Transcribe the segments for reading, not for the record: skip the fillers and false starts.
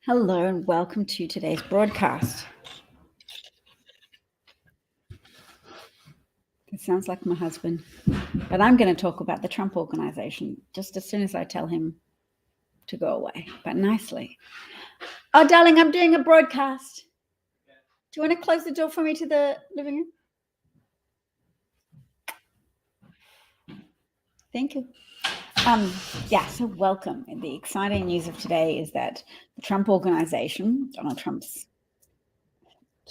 Hello and welcome to today's broadcast. It sounds like my husband, but I'm going to talk about the Trump Organization just as soon as I tell him to go away, but nicely. Oh, darling, I'm doing a broadcast. Do you want to close the door for me to the living room? Thank you. So welcome. And the exciting news of today is that the Trump Organization, Donald Trump's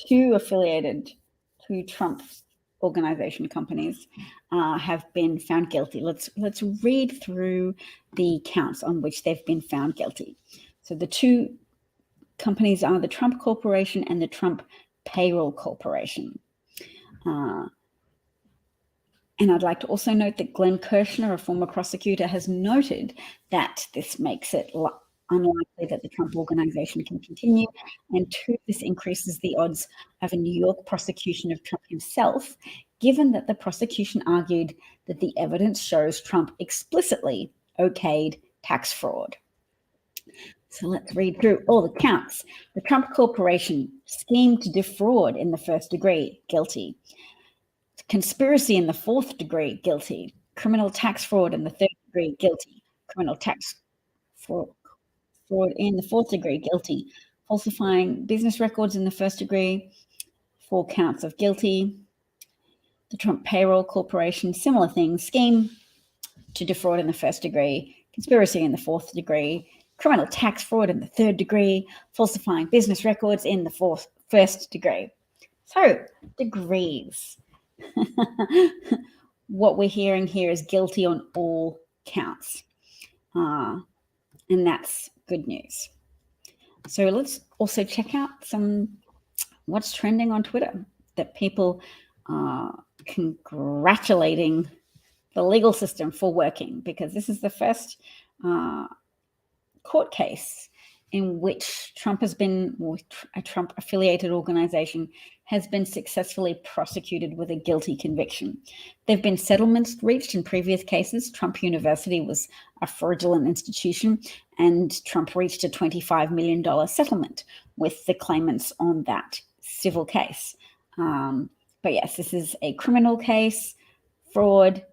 two Trump Organization companies have been found guilty. Let's read through the counts on which they've been found guilty. So the two companies are the Trump Corporation and the Trump Payroll Corporation. And I'd like to also note that Glenn Kirshner, a former prosecutor, has noted that this makes it unlikely that the Trump Organization can continue, and two, this increases the odds of a New York prosecution of Trump himself, given that the prosecution argued that the evidence shows Trump explicitly okayed tax fraud. So let's read through all the counts. The Trump Corporation schemed to defraud in the first degree, guilty. Conspiracy in the fourth degree, guilty. Criminal tax fraud in the third degree, guilty. Criminal tax fraud in the fourth degree, guilty. Falsifying business records in the first degree, 4 counts of guilty. The Trump Payroll Corporation, similar things. Scheme to defraud in the first degree, conspiracy in the fourth degree, criminal tax fraud in the third degree, falsifying business records in the first degree. So, degrees. What we're hearing here is guilty on all counts. And that's good news. So let's also check out what's trending on Twitter, that people are congratulating the legal system for working, because this is the first court case in which a Trump affiliated organization has been successfully prosecuted with a guilty conviction. There have been settlements reached in previous cases. Trump University was a fraudulent institution, and Trump reached a $25 million settlement with the claimants on that civil case. But yes, this is a criminal case, fraud,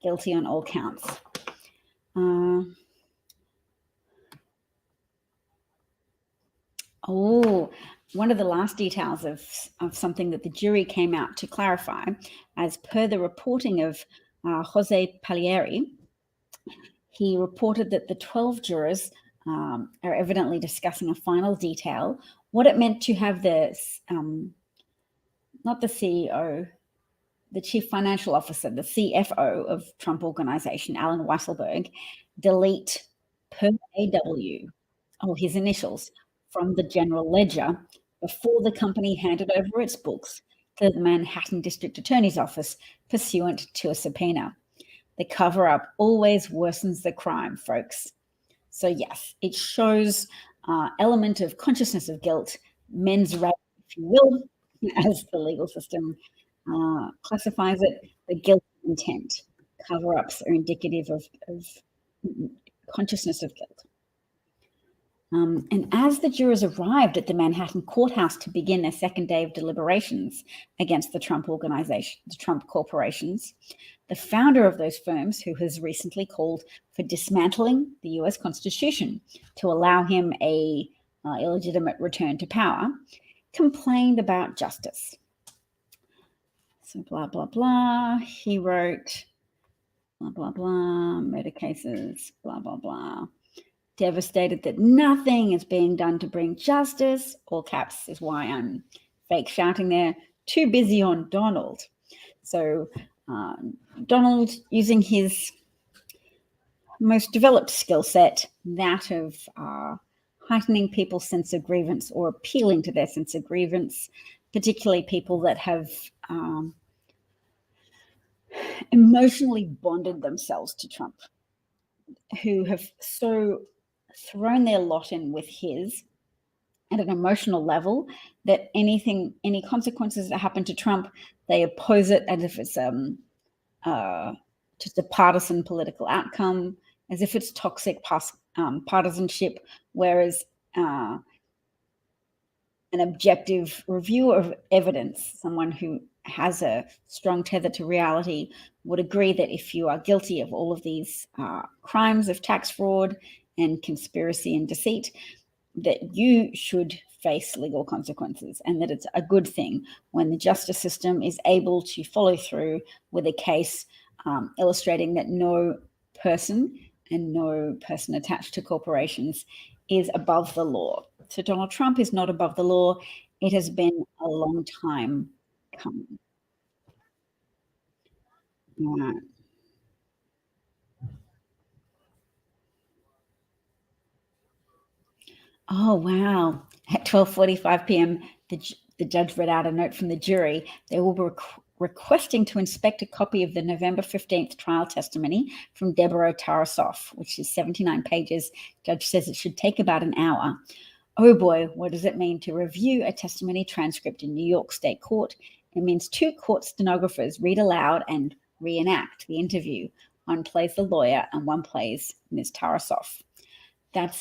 guilty on all counts. One of the last details of something that the jury came out to clarify, as per the reporting of Jose Palieri, he reported that the 12 jurors are evidently discussing a final detail, what it meant to have not the CEO, the chief financial officer, the CFO of Trump Organization, Alan Weisselberg, delete per AW, his initials, from the general ledger before the company handed over its books to the Manhattan District Attorney's Office pursuant to a subpoena. The cover-up always worsens the crime, folks. So yes, it shows element of consciousness of guilt, mens rea, if you will, as the legal system classifies it, the guilt intent. Cover-ups are indicative of consciousness of guilt. And as the jurors arrived at the Manhattan courthouse to begin their second day of deliberations against the Trump Organization, the Trump corporations, the founder of those firms, who has recently called for dismantling the US Constitution to allow him a illegitimate return to power, complained about justice. So blah, blah, blah. He wrote, blah, blah, blah, murder cases, blah, blah, blah. Devastated that nothing is being done to bring justice, all caps is why I'm fake shouting there, too busy on Donald. So Donald, using his most developed skill set, that of heightening people's sense of grievance or appealing to their sense of grievance, particularly people that have emotionally bonded themselves to Trump, who have so thrown their lot in with his at an emotional level that any consequences that happen to Trump, they oppose it as if it's just a partisan political outcome, as if it's toxic partisanship, whereas an objective reviewer of evidence, someone who has a strong tether to reality, would agree that if you are guilty of all of these crimes of tax fraud and conspiracy and deceit, that you should face legal consequences, and that it's a good thing when the justice system is able to follow through with a case illustrating that no person and no person attached to corporations is above the law. So Donald Trump is not above the law. It has been a long time coming. Right. Oh, wow. At 12:45 p.m., the judge read out a note from the jury. They will be requesting to inspect a copy of the November 15th trial testimony from Deborah Tarasoff, which is 79 pages. Judge says it should take about an hour. Oh boy, what does it mean to review a testimony transcript in New York State Court? It means two court stenographers read aloud and reenact the interview. One plays the lawyer and one plays Ms. Tarasoff. That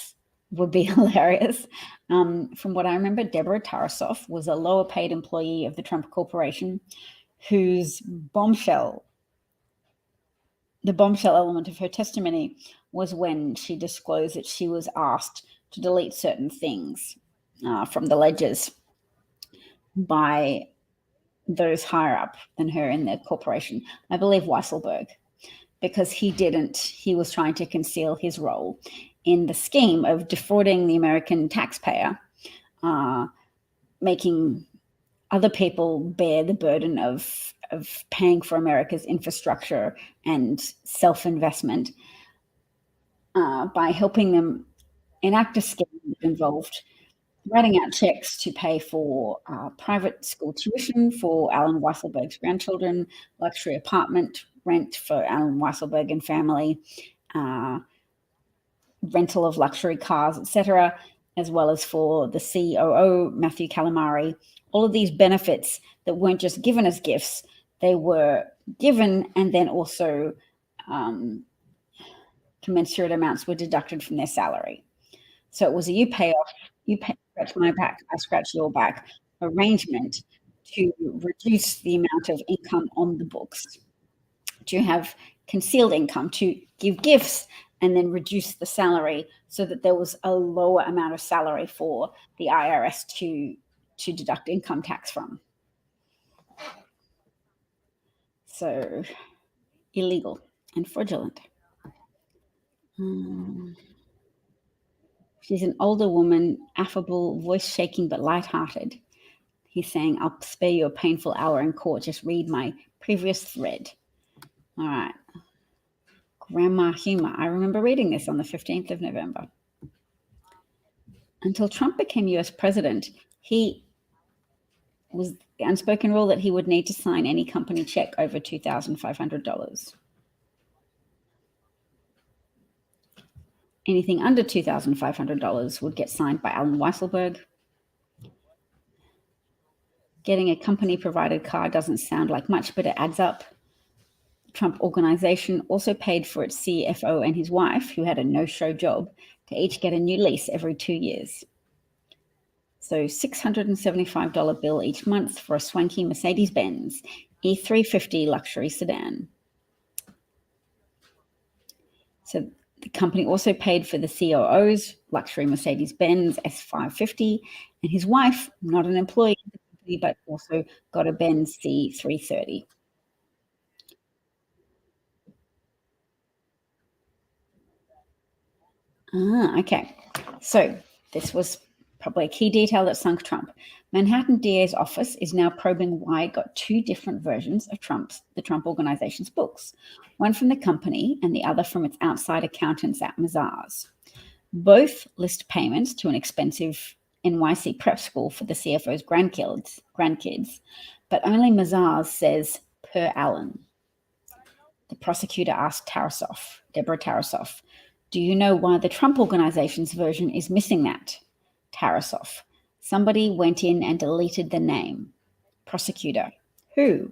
would be hilarious. From what I remember, Deborah Tarasoff was a lower paid employee of the Trump Corporation whose the bombshell element of her testimony was when she disclosed that she was asked to delete certain things from the ledgers by those higher up than her in the corporation. I believe Weisselberg, because he was trying to conceal his role in the scheme of defrauding the American taxpayer, making other people bear the burden of paying for America's infrastructure and self-investment by helping them enact a scheme that involved writing out checks to pay for private school tuition for Alan Weisselberg's grandchildren, luxury apartment rent for Alan Weisselberg and family, rental of luxury cars, etc., as well as for the COO, Matthew Calamari. All of these benefits that weren't just given as gifts, they were given, and then also commensurate amounts were deducted from their salary. So it was a scratch my back, I scratch your back arrangement to reduce the amount of income on the books, to have concealed income, to give gifts and then reduce the salary so that there was a lower amount of salary for the IRS to deduct income tax from. So illegal and fraudulent. She's an older woman, affable, voice shaking but lighthearted. He's saying, I'll spare you a painful hour in court. Just read my previous thread. All right. Grandma humor. I remember reading this on the 15th of November. Until Trump became US president, he was the unspoken rule that he would need to sign any company check over $2,500. Anything under $2,500 would get signed by Alan Weisselberg. Getting a company-provided car doesn't sound like much, but it adds up. The Trump Organization also paid for its CFO and his wife, who had a no-show job, to each get a new lease every 2 years. So $675 bill each month for a swanky Mercedes-Benz E350 luxury sedan. So the company also paid for the COO's luxury Mercedes-Benz S550, and his wife, not an employee of the company, but also got a Benz C330. Okay. So this was probably a key detail that sunk Trump. Manhattan DA's office is now probing why it got two different versions of the Trump Organization's books, one from the company and the other from its outside accountants at Mazars. Both list payments to an expensive NYC prep school for the CFO's grandkids, but only Mazars says per Allen. The prosecutor asked Deborah Tarasoff, do you know why the Trump Organization's version is missing that? Tarasoff, somebody went in and deleted the name. Prosecutor, who?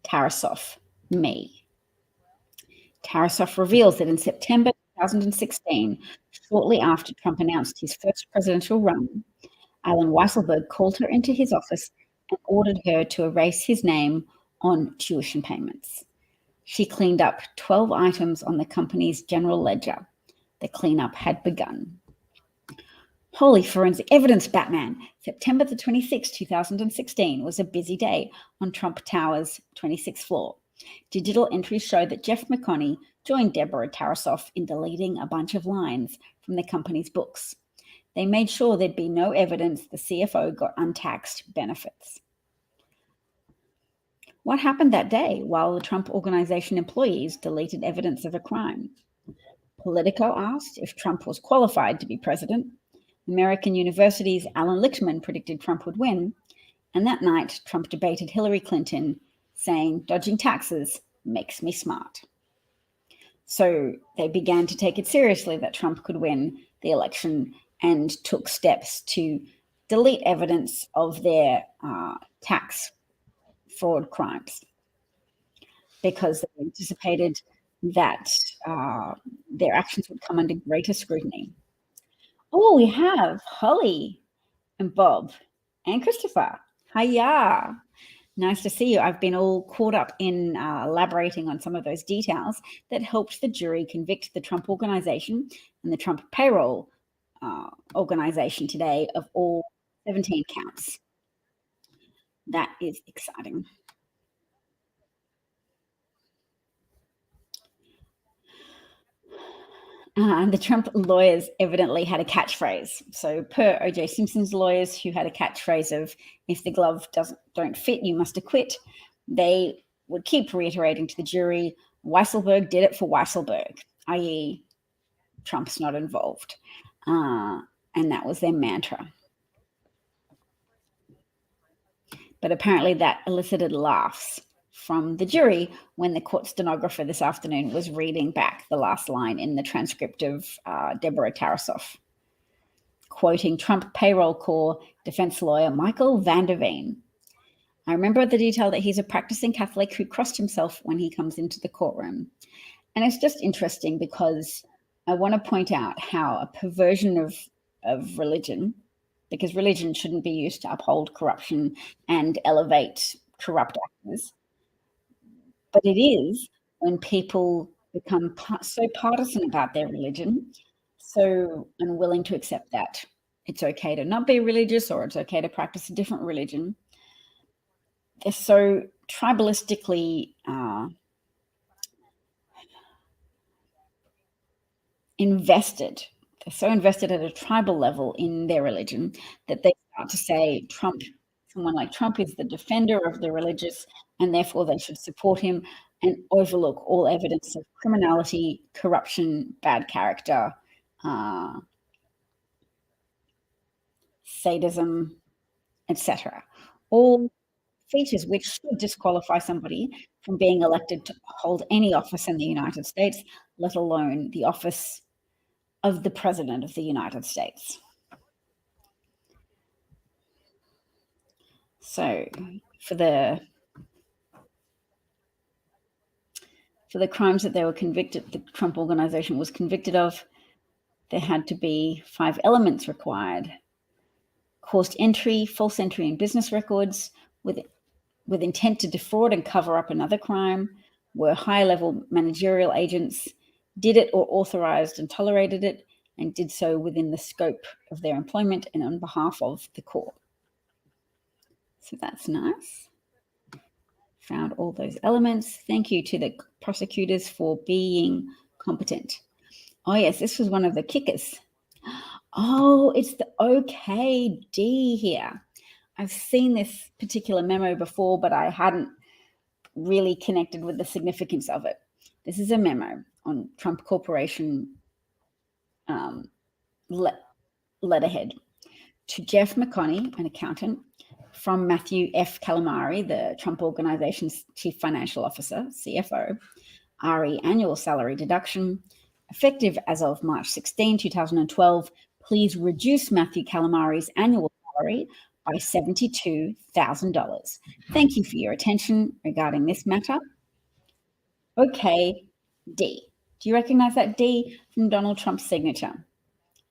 Tarasoff, me. Tarasoff reveals that in September 2016, shortly after Trump announced his first presidential run, Alan Weisselberg called her into his office and ordered her to erase his name on tuition payments. She cleaned up 12 items on the company's general ledger. The cleanup had begun. Holy forensic evidence, Batman! September the 26th, 2016 was a busy day on Trump Tower's 26th floor. Digital entries show that Jeff McConney joined Deborah Tarasoff in deleting a bunch of lines from the company's books. They made sure there'd be no evidence the CFO got untaxed benefits. What happened that day while the Trump Organization employees deleted evidence of a crime? Politico asked if Trump was qualified to be president. American University's Alan Lichtman predicted Trump would win. And that night, Trump debated Hillary Clinton, saying, "Dodging taxes makes me smart." So they began to take it seriously that Trump could win the election and took steps to delete evidence of their tax fraud crimes because they anticipated that their actions would come under greater scrutiny. Oh, we have Holly and Bob and Christopher. Hiya. Nice to see you. I've been all caught up in elaborating on some of those details that helped the jury convict the Trump Organization and the Trump payroll organization today of all 17 counts. That is exciting. The Trump lawyers evidently had a catchphrase. So per O.J. Simpson's lawyers, who had a catchphrase of, "If the glove don't fit, you must acquit," they would keep reiterating to the jury, Weisselberg did it for Weisselberg, i.e. Trump's not involved. And that was their mantra. But apparently that elicited laughs from the jury when the court stenographer this afternoon was reading back the last line in the transcript of Deborah Tarasoff, quoting Trump payroll corps defense lawyer Michael Van der Veen. I remember the detail that he's a practicing Catholic who crossed himself when he comes into the courtroom. And it's just interesting because I want to point out how a perversion of religion, because religion shouldn't be used to uphold corruption and elevate corrupt actors, but it is when people become so partisan about their religion, so unwilling to accept that it's okay to not be religious or it's okay to practice a different religion. They're so tribalistically invested. They're so invested at a tribal level in their religion that they start to say someone like Trump is the defender of the religious and therefore they should support him, and overlook all evidence of criminality, corruption, bad character, sadism, etc. All features which should disqualify somebody from being elected to hold any office in the United States, let alone the office of the President of the United States. So for the crimes that they were convicted, the Trump Organization was convicted of, there had to be 5 elements required. Caused entry, false entry in business records with intent to defraud and cover up another crime, were high-level managerial agents, did it or authorized and tolerated it, and did so within the scope of their employment and on behalf of the court. So that's nice. Found all those elements. Thank you to the prosecutors for being competent. Oh yes, this was one of the kickers. Oh, it's the OKD here. I've seen this particular memo before, but I hadn't really connected with the significance of it. This is a memo on Trump Corporation letterhead to Jeff McConney, an accountant, from Matthew F. Calamari, the Trump Organization's Chief Financial Officer, CFO, RE annual salary deduction, effective as of March 16, 2012. Please reduce Matthew Calamari's annual salary by $72,000. Thank you for your attention regarding this matter. Okay, D. Do you recognize that D from Donald Trump's signature?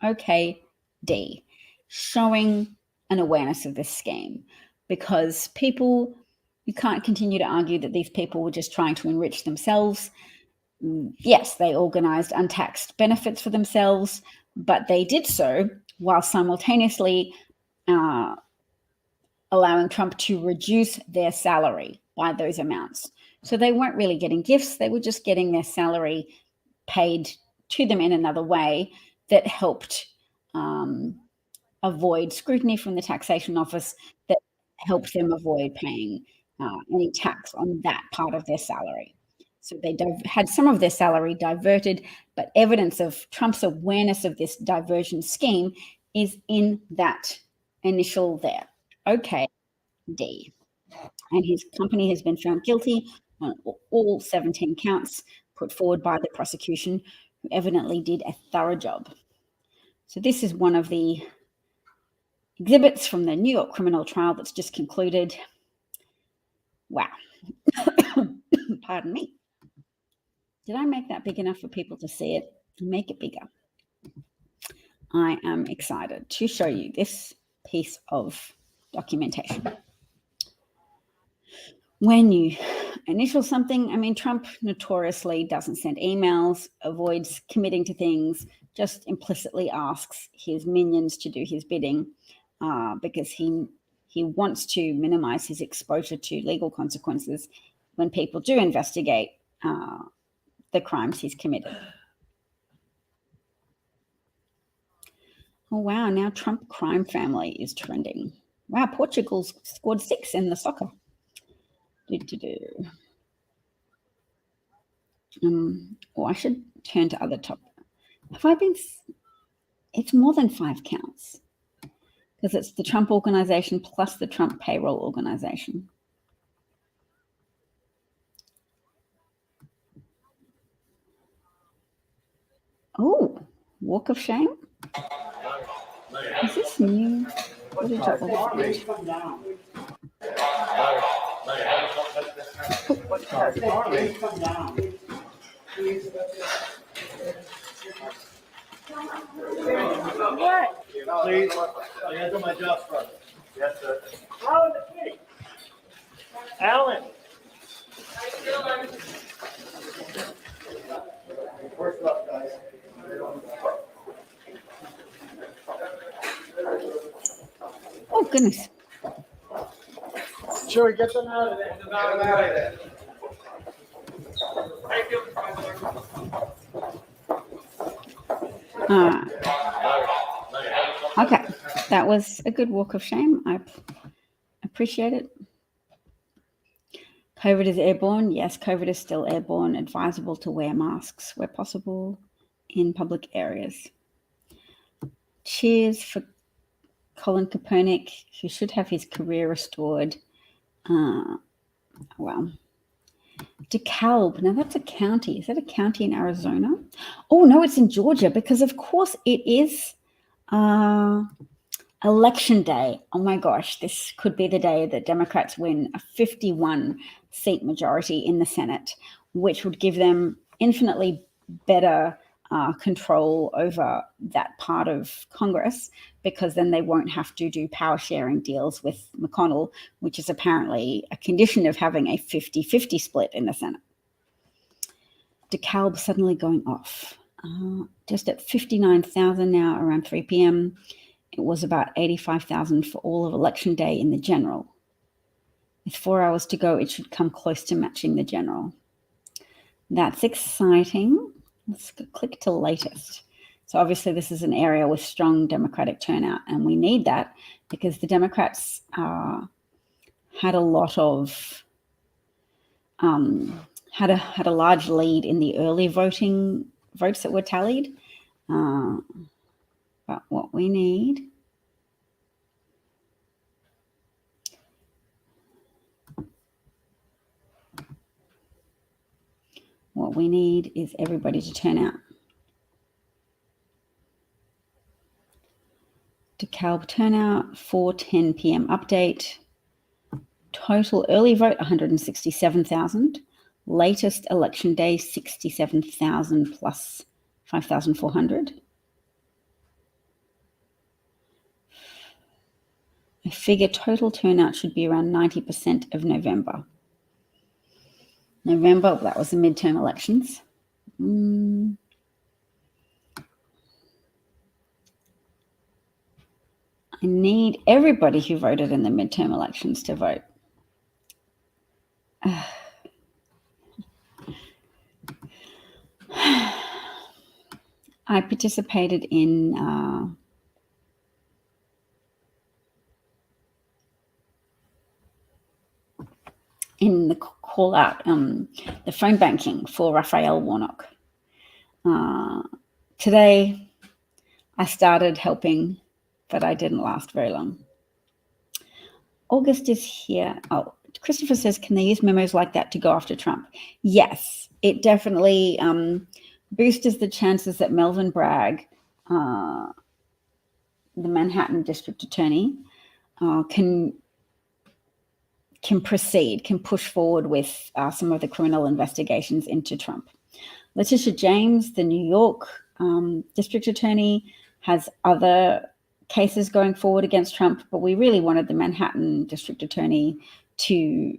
Okay, D, showing an awareness of this scheme, because you can't continue to argue that these people were just trying to enrich themselves. Yes, they organized untaxed benefits for themselves, but they did so while simultaneously allowing Trump to reduce their salary by those amounts. So they weren't really getting gifts, they were just getting their salary paid to them in another way that helped avoid scrutiny from the taxation office, that helped them avoid paying any tax on that part of their salary. So they had some of their salary diverted, but evidence of Trump's awareness of this diversion scheme is in that initial there. Okay, D. And his company has been found guilty on all 17 counts put forward by the prosecution, who evidently did a thorough job. So this is one of the exhibits from the New York criminal trial that's just concluded. Wow. Pardon me. Did I make that big enough for people to see it? Make it bigger. I am excited to show you this piece of documentation. When you initial something, I mean, Trump notoriously doesn't send emails, avoids committing to things, just implicitly asks his minions to do his bidding because he wants to minimize his exposure to legal consequences when people do investigate the crimes he's committed. Oh, wow. Now Trump crime family is trending. Wow, Portugal's scored 6 in the soccer. I should turn to other topics. It's more than 5 counts, because it's the Trump Organization plus the Trump Payroll Organization. Oh, Walk of Shame? Is this new? What did What? Please, I gotta do my job first. Yes, sir. Alan. First up, guys. Oh, goodness. Sure, get them out of there. Get them out of there. Thank you. Okay, that was a good walk of shame. I appreciate it. COVID is airborne. Yes, COVID is still airborne. Advisable to wear masks where possible in public areas. Cheers for Colin Kaepernick, who should have his career restored. Well, DeKalb. Now that's a county. Is that a county in Arizona? Oh, no, it's in Georgia, because of course it is election day. Oh my gosh, this could be the day that Democrats win a 51-seat majority in the Senate, which would give them infinitely better control over that part of Congress, because then they won't have to do power sharing deals with McConnell, which is apparently a condition of having a 50-50 split in the Senate. DeKalb suddenly going off. Just at 59,000 now, around 3 p.m. It was about 85,000 for all of election day in the general. With 4 hours to go, it should come close to matching the general. That's exciting. Let's click to latest. So obviously this is an area with strong Democratic turnout, and we need that because the Democrats had a lot of had a large lead in the early votes that were tallied. But what we need is everybody to turn out. DeKalb turnout, 4:10 p.m. update. Total early vote, 167,000. Latest election day, 67,000 plus 5,400. I figure total turnout should be around 90% of November. November, that was the midterm elections. I need everybody who voted in the midterm elections to vote. I participated in the call out, the phone banking for Raphael Warnock. Today, I started helping, but I didn't last very long. August is here. Oh, Christopher says, can they use memos like that to go after Trump? Yes, it definitely boosts the chances that Melvin Bragg, the Manhattan District Attorney, can proceed, can push forward with some of the criminal investigations into Trump. Letitia James, the New York District Attorney, has other cases going forward against Trump, but we really wanted the Manhattan District Attorney to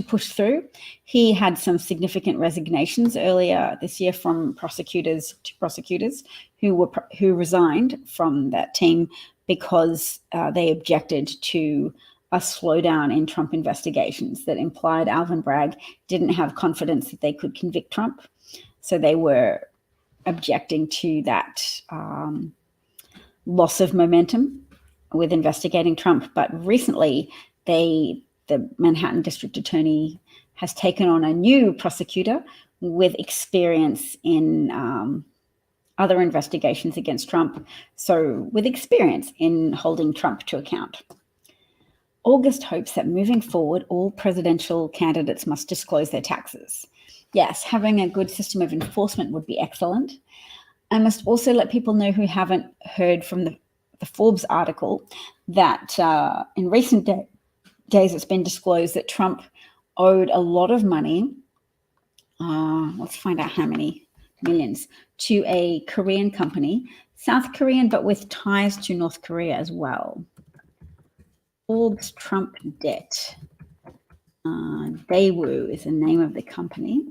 push through. He had some significant resignations earlier this year from prosecutors who resigned from that team because they objected to a slowdown in Trump investigations that implied Alvin Bragg didn't have confidence that they could convict Trump. So they were objecting to that loss of momentum with investigating Trump. But recently, the Manhattan District Attorney has taken on a new prosecutor with experience in other investigations against Trump. So with experience in holding Trump to account. August hopes that moving forward, all presidential candidates must disclose their taxes. Yes, having a good system of enforcement would be excellent. I must also let people know who haven't heard from the Forbes article that in recent days it's been disclosed that Trump owed a lot of money, let's find out how many millions, to a Korean company, South Korean, but with ties to North Korea as well. Forbes Trump debt. Daewoo is the name of the company.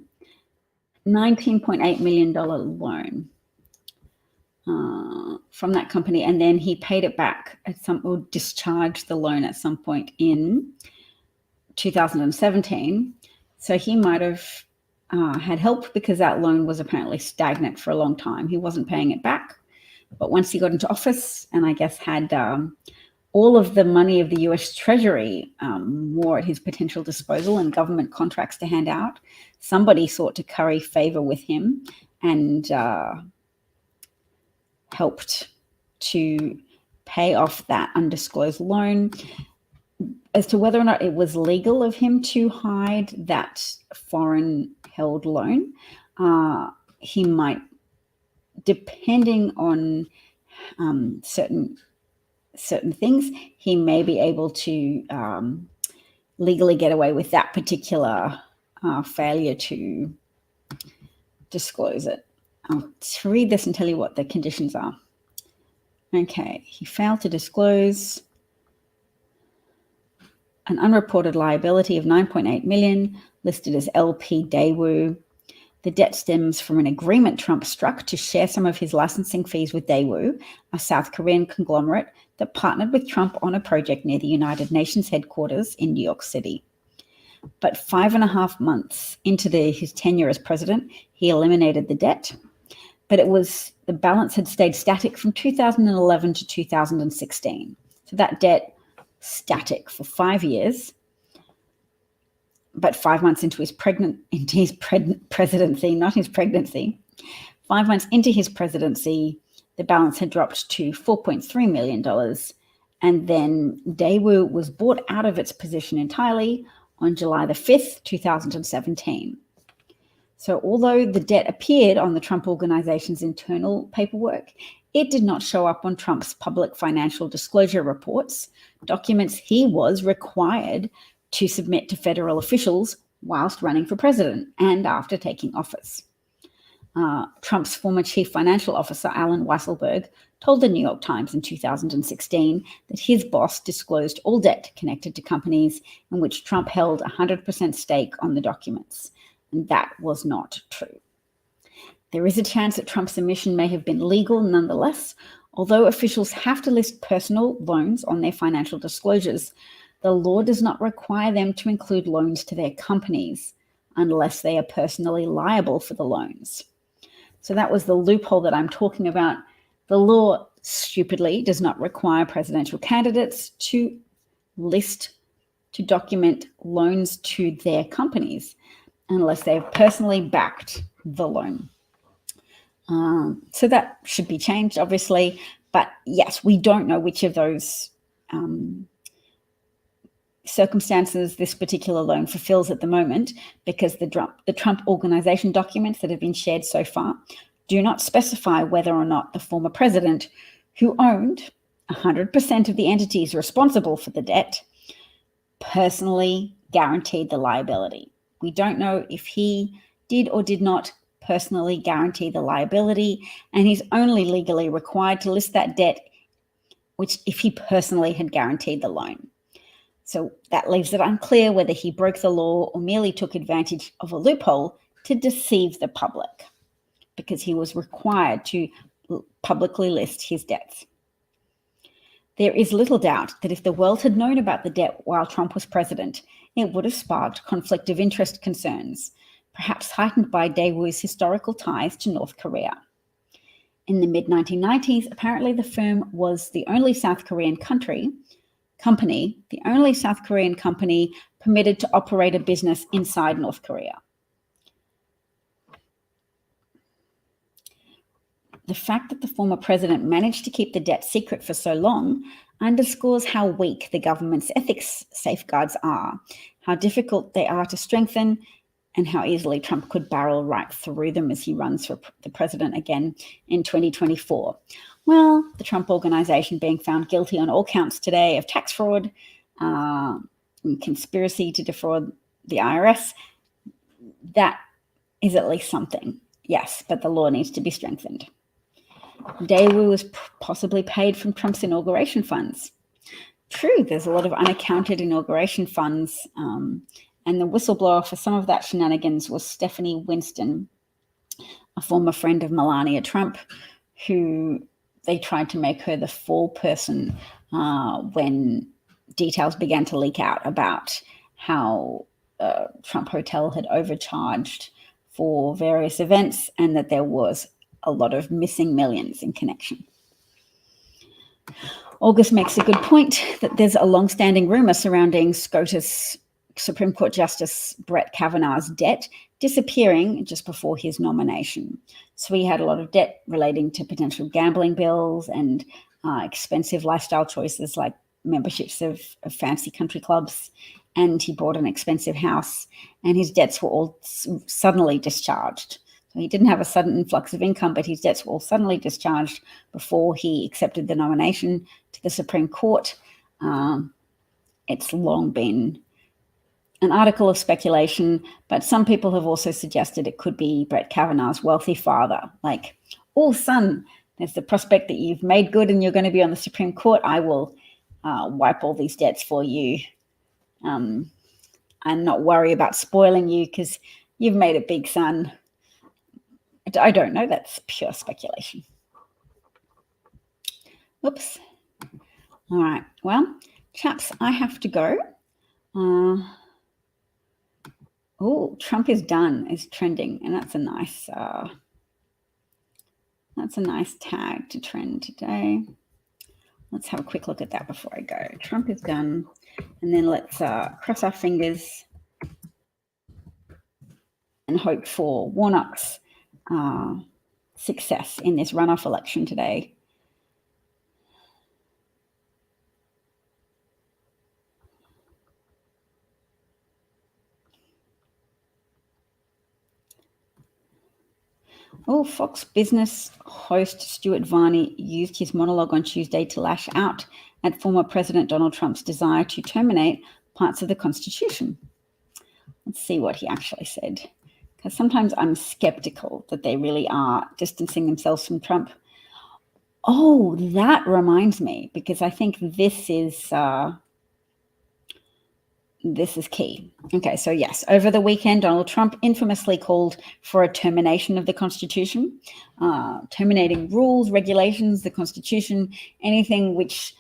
$19.8 million loan from that company, and then he paid it back or discharged the loan at some point in 2017. So he might have had help because that loan was apparently stagnant for a long time. He wasn't paying it back, but once he got into office and I guess had all of the money of the US Treasury more at his potential disposal and government contracts to hand out, somebody sought to curry favor with him and helped to pay off that undisclosed loan. As to whether or not it was legal of him to hide that foreign held loan, he might, depending on certain things, he may be able to legally get away with that particular failure to disclose it. I'll read this and tell you what the conditions are. Okay, he failed to disclose an unreported liability of $9.8 million, listed as LP Daewoo. The debt stems from an agreement Trump struck to share some of his licensing fees with Daewoo, a South Korean conglomerate that partnered with Trump on a project near the United Nations headquarters in New York City. But 5.5 months into his tenure as president, he eliminated the debt. But the balance had stayed static from 2011 to 2016. So that debt static for 5 years. But 5 months into his presidency, not his pregnancy, 5 months into his presidency, the balance had dropped to $4.3 million. And then Daewoo was bought out of its position entirely on July the 5th, 2017. So although the debt appeared on the Trump Organization's internal paperwork, it did not show up on Trump's public financial disclosure reports, documents he was required to submit to federal officials whilst running for president and after taking office. Trump's former chief financial officer, Alan Weisselberg, told the New York Times in 2016 that his boss disclosed all debt connected to companies in which Trump held 100% stake on the documents, and that was not true. There is a chance that Trump's admission may have been legal nonetheless. Although officials have to list personal loans on their financial disclosures, the law does not require them to include loans to their companies unless they are personally liable for the loans. So that was the loophole that I'm talking about. The law, stupidly, does not require presidential candidates to document loans to their companies unless they've personally backed the loan. So that should be changed, obviously. But yes, we don't know which of those circumstances this particular loan fulfills at the moment, because the Trump Organization documents that have been shared so far do not specify whether or not the former president, who owned 100% of the entities responsible for the debt, personally guaranteed the liability. We don't know if he did or did not personally guarantee the liability, and he's only legally required to list that debt which if he personally had guaranteed the loan. So that leaves it unclear whether he broke the law or merely took advantage of a loophole to deceive the public, because he was required to publicly list his debts. There is little doubt that if the world had known about the debt while Trump was president, it would have sparked conflict of interest concerns, perhaps heightened by Daewoo's historical ties to North Korea. In the mid-1990s, apparently the firm was the only South Korean company permitted to operate a business inside North Korea. The fact that the former president managed to keep the debt secret for so long underscores how weak the government's ethics safeguards are, how difficult they are to strengthen, and how easily Trump could barrel right through them as he runs for the president again in 2024. Well, the Trump Organization being found guilty on all counts today of tax fraud and conspiracy to defraud the IRS, that is at least something. Yes, but the law needs to be strengthened. Daewoo was possibly paid from Trump's inauguration funds. True, there's a lot of unaccounted inauguration funds, and the whistleblower for some of that shenanigans was Stephanie Winston, a former friend of Melania Trump, who they tried to make her the fall person when details began to leak out about how Trump Hotel had overcharged for various events and that there was a lot of missing millions in connection. August makes a good point that there's a long-standing rumor surrounding SCOTUS Supreme Court Justice Brett Kavanaugh's debt disappearing just before his nomination. So he had a lot of debt relating to potential gambling bills and expensive lifestyle choices like memberships of fancy country clubs, and he bought an expensive house, and his debts were all suddenly discharged. So he didn't have a sudden influx of income, but his debts were all suddenly discharged before he accepted the nomination to the Supreme Court. It's long been an article of speculation, but some people have also suggested it could be Brett Kavanaugh's wealthy father. Like, oh, son, there's the prospect that you've made good and you're going to be on the Supreme Court. I will wipe all these debts for you and not worry about spoiling you because you've made it big, son. I don't know. That's pure speculation. Oops. All right. Well, chaps, I have to go. Oh, Trump is done is trending, and that's a nice tag to trend today. Let's have a quick look at that before I go. Trump is done, and then let's cross our fingers and hope for Warnock's success in this runoff election today. Oh, Fox Business host Stuart Varney used his monologue on Tuesday to lash out at former President Donald Trump's desire to terminate parts of the Constitution. Let's see what he actually said, because sometimes I'm skeptical that they really are distancing themselves from Trump. Oh, that reminds me, because I think this is key. Okay, so yes, over the weekend, Donald Trump infamously called for a termination of the Constitution, terminating rules, regulations, the Constitution, anything which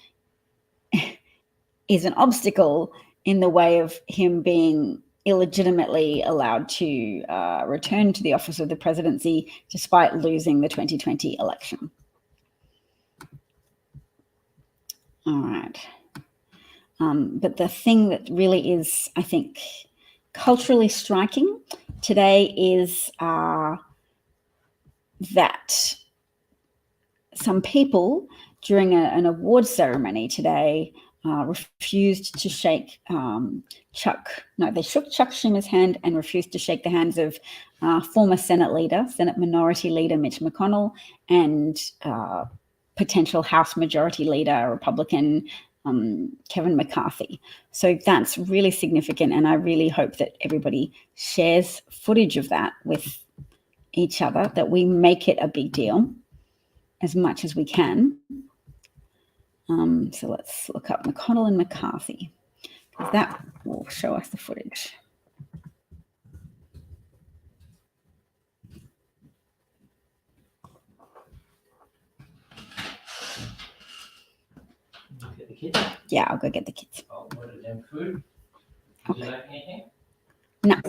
is an obstacle in the way of him being illegitimately allowed to return to the office of the presidency despite losing the 2020 election. All right. But the thing that really is, I think, culturally striking today is that some people during an award ceremony today refused to shake they shook Chuck Schumer's hand and refused to shake the hands of former Senate Minority Leader Mitch McConnell and potential House Majority Leader, Republican Kevin McCarthy. So that's really significant, and I really hope that everybody shares footage of that with each other, that we make it a big deal as much as we can. So let's look up McConnell and McCarthy, because that will show us the footage. Get the kids? Yeah, I'll go get the kids. I'll order them food. Would you like anything? No.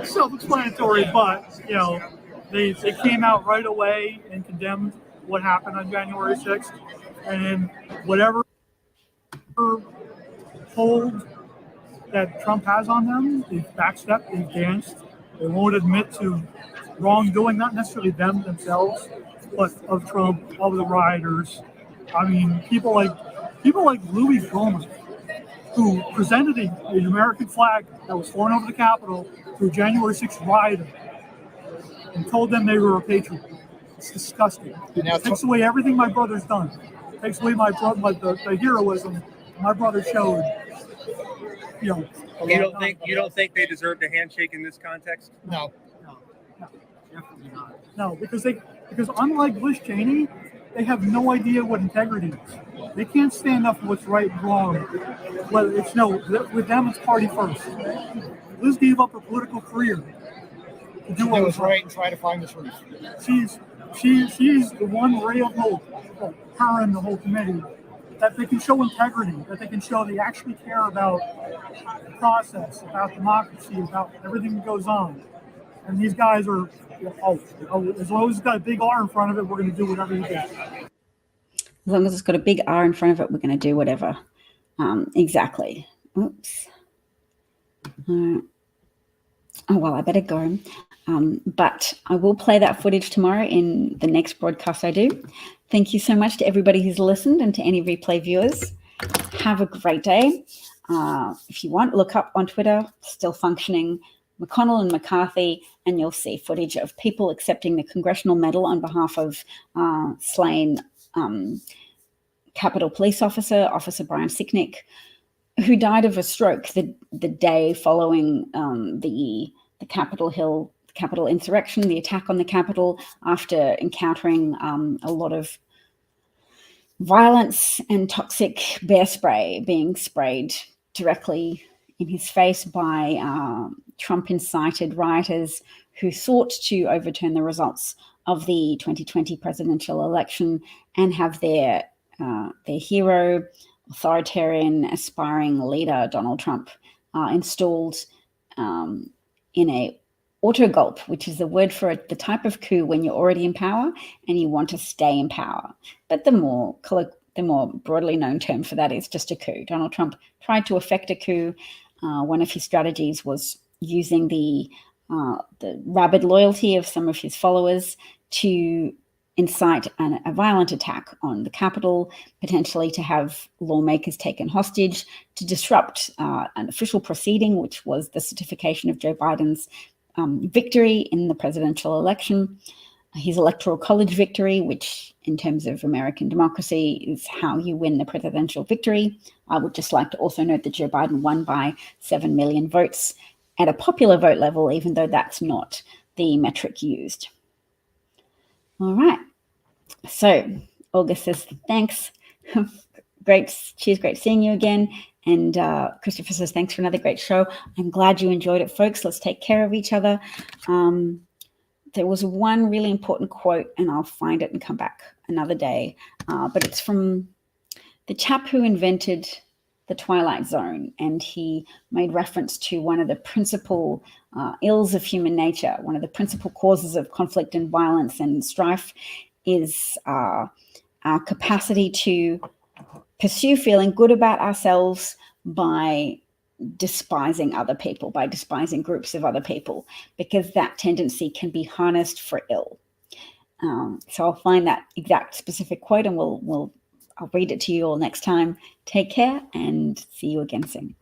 Self-explanatory, but they came out right away and condemned what happened on January 6th, and whatever hold that Trump has on them, they've backstepped, they've danced. They won't admit to wrongdoing, not necessarily them themselves, but of Trump, of the rioters. I mean, people like Louis Gohmert, who presented an American flag that was flown over the Capitol to a January 6th rioter and told them they were a patriot. It's disgusting. It takes away everything my brother's done. It takes away the heroism my brother showed. You don't think they deserved a handshake in this context? No, definitely not. No, because unlike Bush Cheney, they have no idea what integrity is. They can't stand up for what's right and wrong. Whether it's with them, it's party first. Liz gave up her political career to do what was right and try to find the truth. She's the one ray of hope, her and the whole committee, that they can show integrity, that they can show they actually care about the process, about democracy, about everything that goes on. And these guys are, as long as it's got a big R in front of it, we're going to do whatever you do. As long as it's got a big R in front of it, we're going to do whatever. Exactly. Oops. Oh, well, I better go. But I will play that footage tomorrow in the next broadcast I do. Thank you so much to everybody who's listened and to any replay viewers. Have a great day. If you want, look up on Twitter, still functioning, McConnell and McCarthy, and you'll see footage of people accepting the Congressional Medal on behalf of slain Capitol Police Officer Brian Sicknick, who died of a stroke the day following the Capitol insurrection, the attack on the Capitol, after encountering a lot of violence and toxic bear spray being sprayed directly in his face by Trump-incited rioters who sought to overturn the results of the 2020 presidential election and have their hero, authoritarian, aspiring leader, Donald Trump, installed in a autogulp, which is the word for the type of coup when you're already in power and you want to stay in power. But the more broadly known term for that is just a coup. Donald Trump tried to effect a coup. One of his strategies was using the rabid loyalty of some of his followers to incite a violent attack on the Capitol, potentially to have lawmakers taken hostage, to disrupt an official proceeding, which was the certification of Joe Biden's victory in the presidential election, his electoral college victory, which in terms of American democracy is how you win the presidential victory. I would just like to also note that Joe Biden won by 7 million votes at a popular vote level, even though that's not the metric used. All right. So August says, thanks. Great. Cheers. Great seeing you again. And Christopher says, thanks for another great show. I'm glad you enjoyed it, folks. Let's take care of each other. There was one really important quote, and I'll find it and come back another day. But it's from the chap who invented the Twilight Zone, and he made reference to one of the principal ills of human nature. One of the principal causes of conflict and violence and strife is our capacity to pursue feeling good about ourselves by despising other people, by despising groups of other people, because that tendency can be harnessed for ill. So I'll find that exact specific quote, and I'll read it to you all next time. Take care and see you again soon.